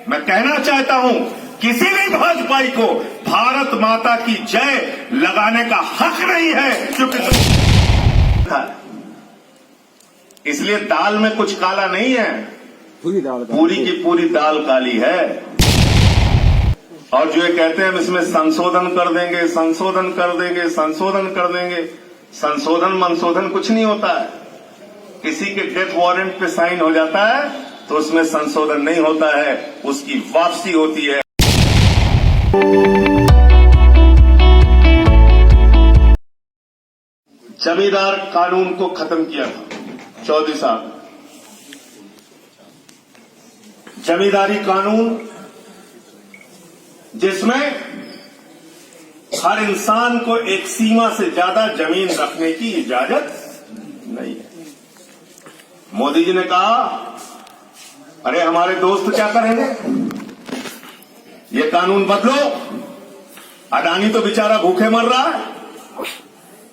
मैं कहना चाहता हूं किसी भी भाजपाई को भारत माता की जय लगाने का हक नहीं है, क्योंकि इसलिए दाल में कुछ काला नहीं है, पूरी की पूरी दाल काली है। और जो ये कहते हैं हम इसमें संशोधन कर देंगे, संशोधन कर देंगे, संशोधन कर देंगे, संशोधन मनशोधन कुछ नहीं होता है। किसी के डेथ वारंट पे साइन हो जाता है तो उसमें संशोधन नहीं होता है, उसकी वापसी होती है। जमींदार कानून को खत्म किया था चौधरी साहब। जमींदारी कानून जिसमें हर इंसान को एक सीमा से ज्यादा जमीन रखने की इजाजत नहीं है। मोदी जी ने कहा, अरे हमारे दोस्त क्या करेंगे, ये कानून बदलो। अडानी तो बेचारा भूखे मर रहा है,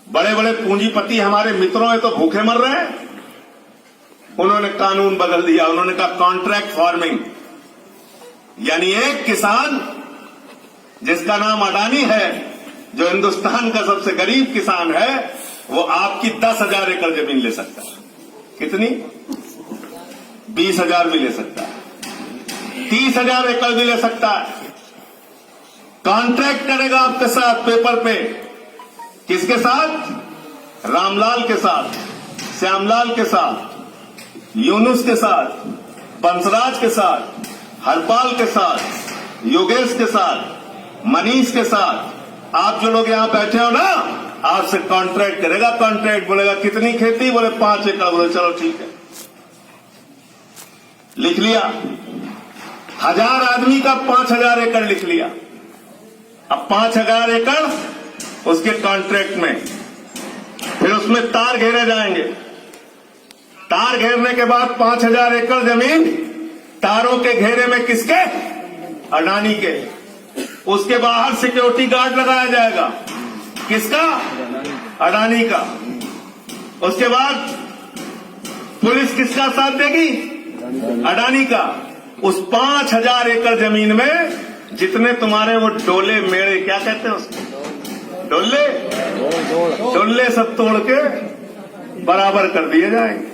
बड़े बड़े पूंजीपति हमारे मित्रों हैं तो भूखे मर रहे हैं। उन्होंने कानून बदल दिया, उन्होंने कहा कॉन्ट्रैक्ट फार्मिंग, यानी एक किसान जिसका नाम अडानी है, जो हिंदुस्तान का सबसे गरीब किसान है, वो आपकी 10,000 एकड़ जमीन ले सकता है। कितनी? 20,000 भी ले सकता है, 30,000 एकड़ भी ले सकता है। कॉन्ट्रैक्ट करेगा आपके साथ पेपर पे। किसके साथ? रामलाल के साथ, श्यामलाल के साथ, यूनुस के साथ, बंसराज के साथ, हरपाल के साथ, योगेश के साथ, मनीष के साथ। आप जो लोग यहां बैठे हो ना, आपसे कॉन्ट्रैक्ट करेगा। कॉन्ट्रैक्ट बोलेगा कितनी खेती, बोले 5 एकड़, बोले चलो ठीक है, लिख लिया। 1000 आदमी का 5,000 एकड़ लिख लिया। अब 5,000 एकड़ उसके कॉन्ट्रैक्ट में, फिर उसमें तार घेरे जाएंगे। तार घेरने के बाद 5,000 एकड़ जमीन तारों के घेरे में किसके? अडानी के। उसके बाहर सिक्योरिटी गार्ड लगाया जाएगा। किसका? अडानी का। उसके बाद पुलिस किसका साथ देगी? अडानी का। उस 5,000 एकड़ जमीन में जितने तुम्हारे वो डोले मेड़े, क्या कहते हैं उसको, डोले सब तोड़ के बराबर कर दिए जाएंगे।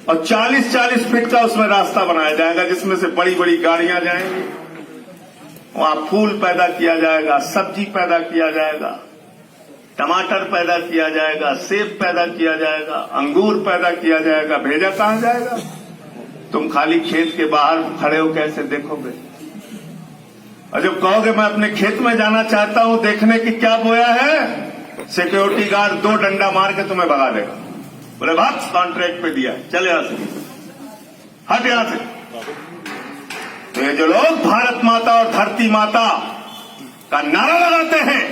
और 40-40 फीट का उसमें रास्ता बनाया जाएगा, जिसमें से बड़ी बड़ी गाड़ियां जाएंगी। वहां फूल पैदा किया जाएगा, सब्जी पैदा किया जाएगा, टमाटर पैदा किया जाएगा, सेब पैदा किया जाएगा, अंगूर पैदा किया जाएगा। भेजा कहां जाएगा? तुम खाली खेत के बाहर खड़े हो कैसे देखोगे? और जब कहोगे मैं अपने खेत में जाना चाहता हूं देखने की क्या बोया है, सिक्योरिटी गार्ड 2 डंडा मार के तुम्हें भगा देगा। बोले भाग, कॉन्ट्रैक्ट पे दिया, चले यहां से, हट यहां से। तो ये जो लोग भारत माता और धरती माता का नारा लगाते हैं,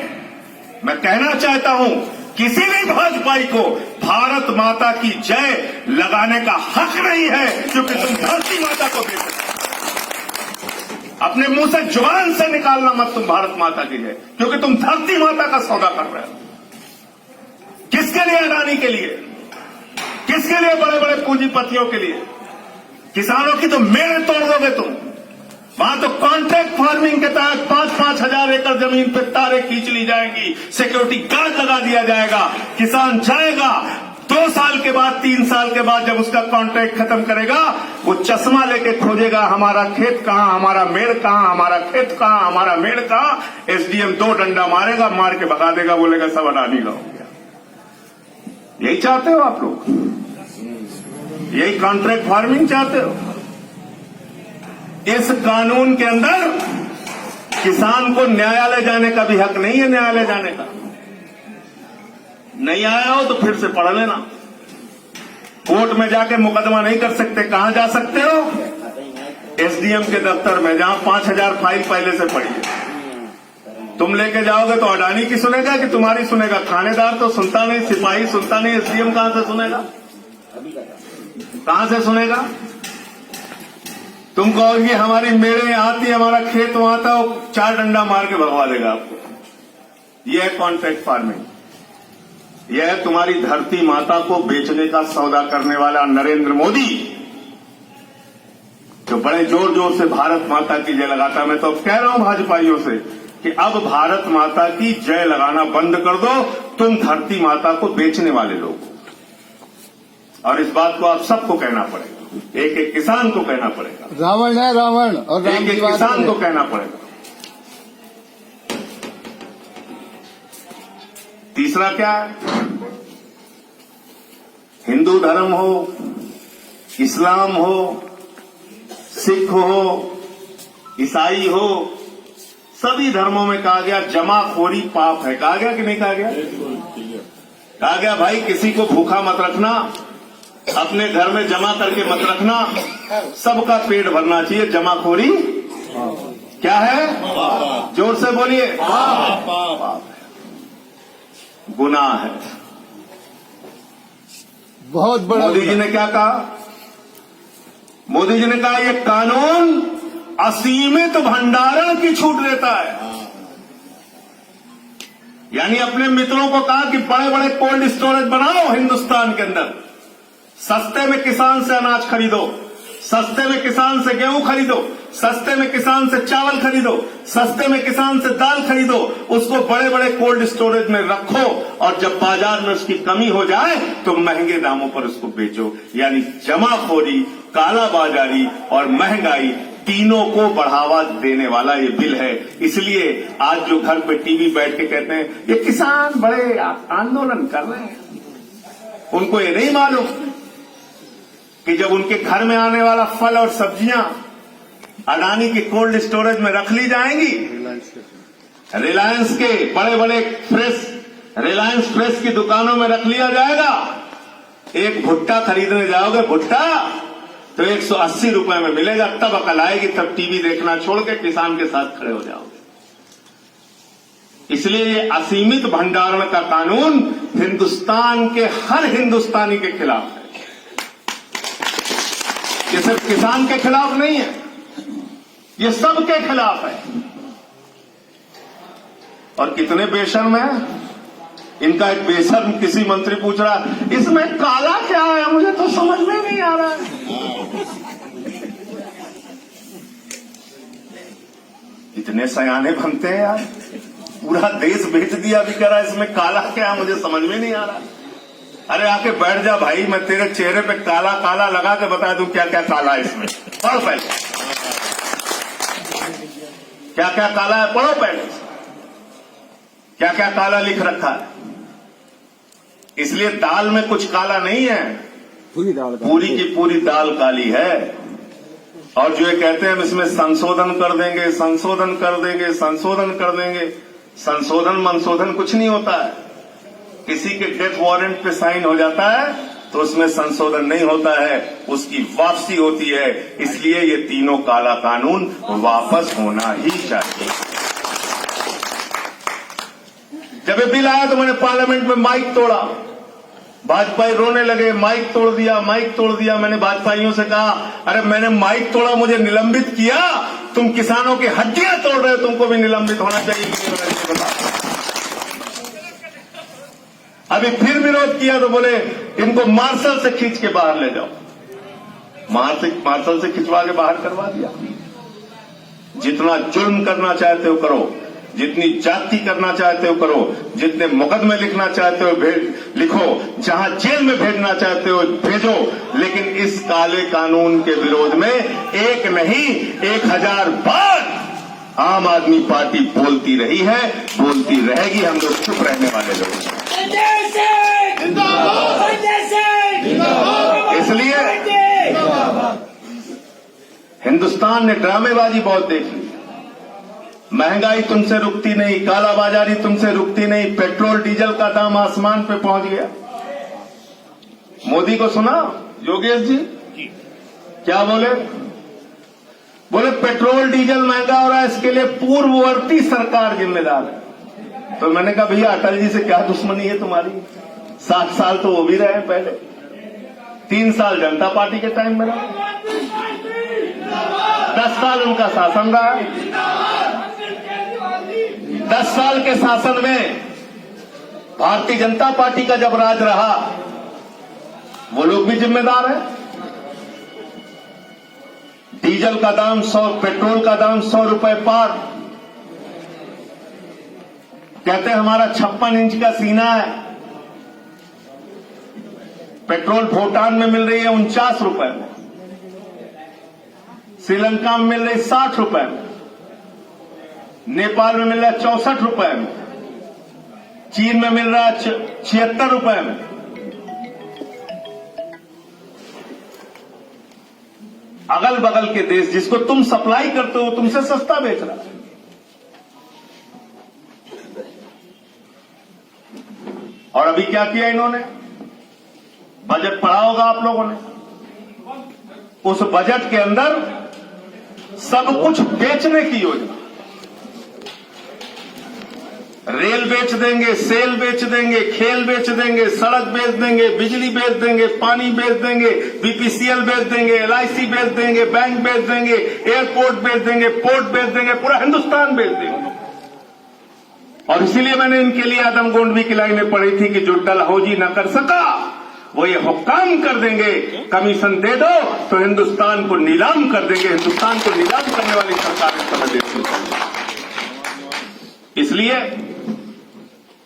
मैं कहना चाहता हूं किसी भी भाजपाई को भारत माता की जय लगाने का हक नहीं है, क्योंकि तुम धरती माता को बेच सकते। अपने मुंह से जुबान से निकालना मत तुम भारत माता की जय, क्योंकि तुम धरती माता का सौदा कर रहे हो। किसके लिए? अडानी के लिए। किसके लिए? बड़े बड़े पूंजीपतियों के लिए। किसानों की तो मेरे तोड़ दोगे तुम। वहां तो कॉन्ट्रैक्ट फार्मिंग के तहत 5-5 हजार एकड़ जमीन पे तारे खींच ली जाएंगी, सिक्योरिटी गार्ड लगा दिया जाएगा। किसान जाएगा 2 साल के बाद, 3 साल के बाद, जब उसका कॉन्ट्रैक्ट खत्म करेगा, वो चश्मा लेके खोजेगा हमारा खेत कहां, हमारा मेड़ कहां, हमारा खेत कहां, हमारा मेड़ कहां। एसडीएम 2 डंडा मारेगा, मार के भगा देगा, बोलेगा सब अडानी का हो गया। यही चाहते हो आप लोग? यही कॉन्ट्रैक्ट फार्मिंग चाहते हो? इस कानून के अंदर किसान को न्यायालय जाने का भी हक नहीं है। न्यायालय जाने का नहीं आया हो तो फिर से पढ़ लेना। कोर्ट में जाके मुकदमा नहीं कर सकते। कहां जा सकते हो? एसडीएम के दफ्तर में, जहां 5,000 फाइल पहले से पड़ी है। तुम लेके जाओगे तो अडानी की सुनेगा कि तुम्हारी सुनेगा? थानेदार तो सुनता नहीं, सिपाही सुनता नहीं, एसडीएम कहां से सुनेगा? कहां से सुनेगा? तुम कहोगे हमारी मेड़े यहां थी, हमारा खेत वहां था, वो 4 डंडा मार के भगवा देगा आपको। यह है कॉन्ट्रैक्ट फार्मिंग। यह है तुम्हारी धरती माता को बेचने का सौदा करने वाला नरेंद्र मोदी, जो बड़े जोर जोर से भारत माता की जय लगाता। मैं तो अब कह रहा हूं भाजपाइयों से कि अब भारत माता की जय लगाना बंद कर दो, तुम धरती माता को बेचने वाले लोग हो। और इस बात को आप सबको कहना पड़ेगा, एक एक किसान को कहना पड़ेगा। रावण है रावण, और एक एक किसान को कहना पड़ेगा। तीसरा क्या है? हिंदू धर्म हो, इस्लाम हो, सिख हो, ईसाई हो, सभी धर्मों में कहा गया जमाखोरी पाप है। कहा गया कि नहीं कहा गया? कहा गया भाई किसी को भूखा मत रखना, अपने घर में जमा करके मत रखना, सबका पेट भरना चाहिए। जमाखोरी क्या है? जोर से बोलिए। पाप है, गुनाह है। बहुत बड़ा। मोदी जी ने क्या कहा? मोदी जी ने कहा ये कानून असीमित भंडारण की छूट देता है। यानी अपने मित्रों को कहा कि बड़े बड़े कोल्ड स्टोरेज बनाओ हिंदुस्तान के अंदर, सस्ते में किसान से अनाज खरीदो, सस्ते में किसान से गेहूं खरीदो, सस्ते में किसान से चावल खरीदो, सस्ते में किसान से दाल खरीदो, उसको बड़े बड़े कोल्ड स्टोरेज में रखो और जब बाजार में उसकी कमी हो जाए तो महंगे दामों पर उसको बेचो। यानी जमाखोरी, कालाबाजारी और महंगाई तीनों को बढ़ावा देने वाला ये बिल है। इसलिए आज जो घर पे टीवी बैठ के कहते हैं ये किसान बड़े आंदोलन कर रहे हैं, उनको ये नहीं मालूम कि जब उनके घर में आने वाला फल और सब्जियां अडानी के कोल्ड स्टोरेज में रख ली जाएंगी, रिलायंस के बड़े बड़े रिलायंस फ्रेश की दुकानों में रख लिया जाएगा। एक भुट्टा खरीदने जाओगे, भुट्टा तो 180 रुपए में मिलेगा। तब अकल आएगी, तब टीवी देखना छोड़ के किसान के साथ खड़े हो जाओगे। इसलिए ये असीमित भंडारण का कानून हिंदुस्तान के हर हिंदुस्तानी के खिलाफ है। ये सिर्फ किसान के खिलाफ नहीं है, ये सबके खिलाफ है। और कितने बेशर्म है। इनका एक बेशर्म किसी मंत्री पूछ रहा इसमें काला क्या है, मुझे तो समझ में नहीं आ रहा है। इतने सयाने बनते हैं यार, पूरा देश बेच दिया भी करा, इसमें काला क्या है मुझे समझ में नहीं आ रहा। अरे आके बैठ जा भाई, मैं तेरे चेहरे पे काला काला लगा के बता दूं क्या क्या काला है इसमें। पढ़ो पहले क्या क्या काला है, पढ़ो पहले क्या क्या काला लिख रखा है। इसलिए दाल में कुछ काला नहीं है, पूरी की पूरी दाल काली है। और जो ये कहते हैं हम इसमें संशोधन कर देंगे, संशोधन कर देंगे, संशोधन कर देंगे, संशोधन मनशोधन कुछ नहीं होता है। किसी के डेथ वारंट पे साइन हो जाता है तो उसमें संशोधन नहीं होता है, उसकी वापसी होती है। इसलिए ये तीनों काला कानून वापस होना ही चाहिए। जब ये बिल आया तो मैंने पार्लियामेंट में माइक तोड़ा, भाजपाई रोने लगे, माइक तोड़ दिया, माइक तोड़ दिया। मैंने भाजपाइयों से कहा अरे मैंने माइक तोड़ा, मुझे निलंबित किया, तुम किसानों की हड्डियां तोड़ रहे हो, तुमको भी निलंबित होना चाहिए। अभी फिर विरोध किया तो बोले इनको मार्शल से खींच के बाहर ले जाओ। मार्शल से खिंचवा के बाहर करवा दिया। जितना जुल्म करना चाहते हो करो, जितनी जाति करना चाहते हो करो, जितने मुकदमे लिखना चाहते हो लिखो, जहां जेल में भेजना चाहते हो भेजो, लेकिन इस काले कानून के विरोध में एक नहीं 1000 बार आम आदमी पार्टी बोलती रही है, बोलती रहेगी। हम लोग चुप रहने वाले लोग हैं। इसलिए हिंदुस्तान ने ड्रामेबाजी बहुत देख ली। महंगाई तुमसे रुकती नहीं, कालाबाजारी तुमसे रुकती नहीं, पेट्रोल डीजल का दाम आसमान पे पहुंच गया। मोदी को सुना योगेश जी क्या बोले? बोले पेट्रोल डीजल महंगा हो रहा है, इसके लिए पूर्ववर्ती सरकार जिम्मेदार है। तो मैंने कहा भैया अटल जी से क्या दुश्मनी है तुम्हारी? 7 साल तो वो भी रहे पहले, 3 साल जनता पार्टी के टाइम में रहा, 10 साल उनका शासन रहा। 10 साल के शासन में भारतीय जनता पार्टी का जब राज रहा, वो लोग भी जिम्मेदार हैं। डीजल का दाम 100, पेट्रोल का दाम 100 रुपए पार। कहते हैं हमारा 56 इंच का सीना है। पेट्रोल भूटान में मिल रही है 49 रुपए में, श्रीलंका में मिल रही 60 रुपए में, नेपाल में मिल रहा है 64 रुपए में, चीन में मिल रहा है 76 रुपए में। अगल बगल के देश जिसको तुम सप्लाई करते हो तुमसे सस्ता बेच रहा है। और अभी क्या किया इन्होंने? बजट पढ़ा होगा आप लोगों ने। उस बजट के अंदर सब कुछ बेचने की योजना, रेल बेच देंगे, सेल बेच देंगे, खेल बेच देंगे, सड़क बेच देंगे, बिजली बेच देंगे, पानी बेच देंगे, बीपीसीएल बेच देंगे, एलआईसी बेच देंगे, बैंक बेच देंगे, एयरपोर्ट बेच देंगे, पोर्ट बेच देंगे, पूरा हिंदुस्तान बेच देंगे। और इसीलिए मैंने इनके लिए आदम गोंडवी की लाइनें पढ़ी थी कि जो डलहौजी न कर सका वो ये हुक्काम कर देंगे, कमीशन दे दो तो हिंदुस्तान को नीलाम कर देंगे। हिंदुस्तान को नीलाम करने वाली सरकार इस समय देश में। इसलिए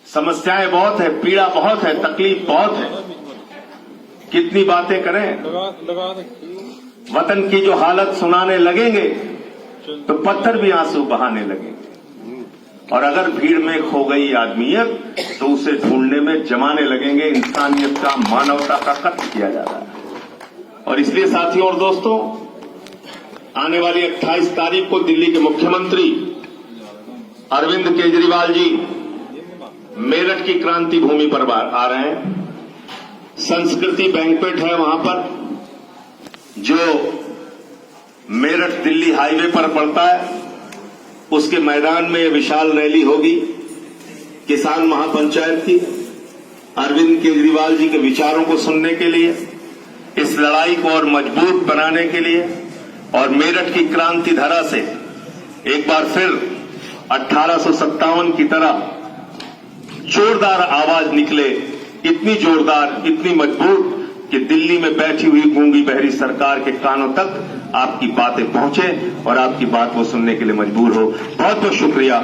समस्याएं बहुत है, पीड़ा बहुत है, तकलीफ बहुत है। कितनी बातें करें, वतन की जो हालत सुनाने लगेंगे तो पत्थर भी आंसू बहाने लगेंगे। और अगर भीड़ में खो गई आदमियत तो उसे ढूंढने में जमाने लगेंगे। इंसानियत का, मानवता का कत्ल किया जा रहा है। और इसलिए साथियों और दोस्तों, आने वाली 28 तारीख को दिल्ली के मुख्यमंत्री अरविंद केजरीवाल जी मेरठ की क्रांति भूमि पर आ रहे हैं। संस्कृति बैंक्वेट है वहां पर, जो मेरठ दिल्ली हाईवे पर पड़ता है। उसके मैदान में विशाल रैली होगी किसान महापंचायत की, अरविंद केजरीवाल जी के विचारों को सुनने के लिए, इस लड़ाई को और मजबूत बनाने के लिए, और मेरठ की क्रांति धरा से एक बार फिर 1857 की तरह जोरदार आवाज निकले, इतनी जोरदार, इतनी मजबूत कि दिल्ली में बैठी हुई गूंगी बहरी सरकार के कानों तक आपकी बातें पहुंचे और आपकी बात वो सुनने के लिए मजबूर हो। बहुत बहुत शुक्रिया।